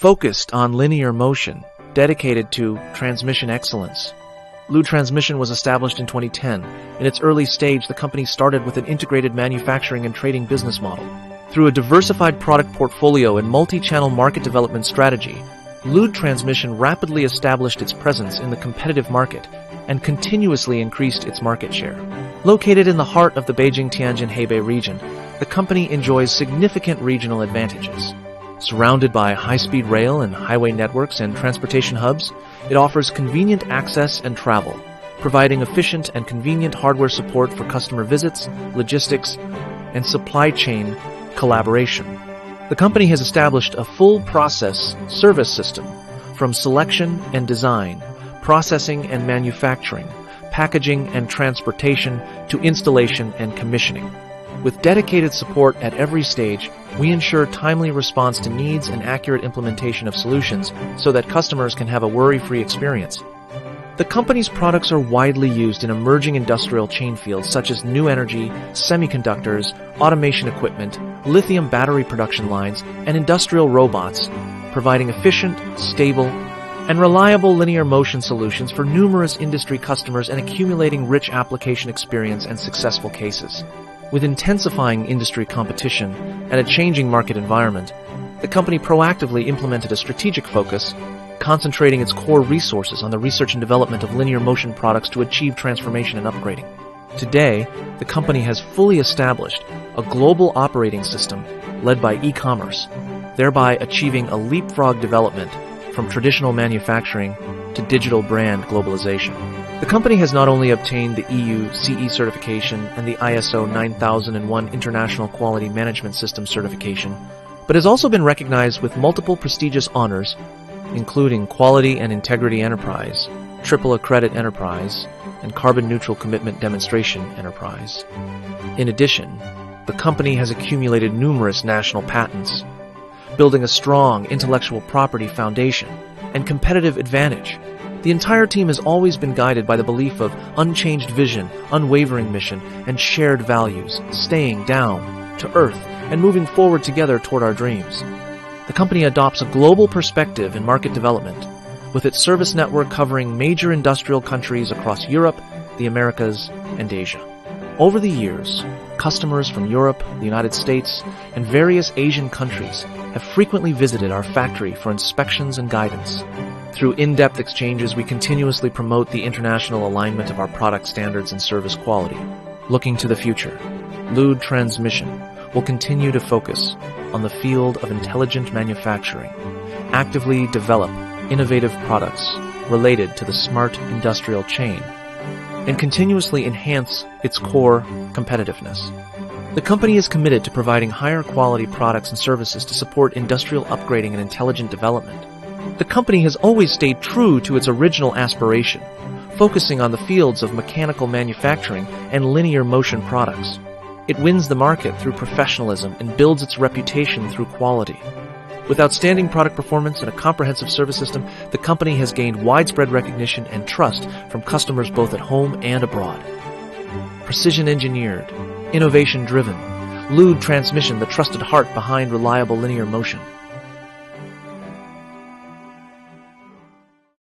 focused on linear motion, dedicated to transmission excellence. Lude Transmission was established in 2010. In its early stage, the company started with an integrated manufacturing and trading business model. Through a diversified product portfolio and multi-channel market development strategy, Lude Transmission rapidly established its presence in the competitive market and continuously increased its market share. Located in the heart of the Beijing-Tianjin-Hebei region, the company enjoys significant regional advantages. Surrounded by high-speed rail and highway networks and transportation hubs, it offers convenient access and travel, providing efficient and convenient hardware support for customer visits, logistics, and supply chain collaboration. The company has established a full-process service system from selection and design, processing and manufacturing, packaging and transportation, to installation and commissioning. With dedicated support at every stage, we ensure timely response to needs and accurate implementation of solutions so that customers can have a worry-free experience. The company's products are widely used in emerging industrial chain fields such as new energy, semiconductors, automation equipment, lithium battery production lines, and industrial robots, providing efficient, stable, and reliable linear motion solutions for numerous industry customers and accumulating rich application experience and successful cases. With intensifying industry competition and a changing market environment, the company proactively implemented a strategic focus, concentrating its core resources on the research and development of linear motion products to achieve transformation and upgrading. Today, the company has fully established a global operating system led by e-commerce, thereby achieving a leapfrog development from traditional manufacturing to digital brand globalization. The company has not only obtained the EU CE certification and the ISO 9001 International Quality Management System certification, but has also been recognized with multiple prestigious honors, including Quality and Integrity Enterprise, Triple Accredit Enterprise, and Carbon Neutral Commitment Demonstration Enterprise. In addition, the company has accumulated numerous national patents, building a strong intellectual property foundation and competitive advantage. The entire team has always been guided by the belief of unchanged vision, unwavering mission, and shared values, staying down to earth and moving forward together toward our dreams. The company adopts a global perspective in market development, with its service network covering major industrial countries across Europe, the Americas, and Asia. Over the years, customers from Europe, the United States, and various Asian countries have frequently visited our factory for inspections and guidance. Through in-depth exchanges, we continuously promote the international alignment of our product standards and service quality. Looking to the future, Lude Transmission will continue to focus on the field of intelligent manufacturing, actively develop innovative products related to the smart industrial chain, and continuously enhance its core competitiveness. The company is committed to providing higher quality products and services to support industrial upgrading and intelligent development. The company has always stayed true to its original aspiration, focusing on the fields of mechanical manufacturing and linear motion products. It wins the market through professionalism and builds its reputation through quality. With outstanding product performance and a comprehensive service system, the company has gained widespread recognition and trust from customers both at home and abroad. Precision engineered, innovation driven, Lude Transmission, the trusted heart behind reliable linear motion.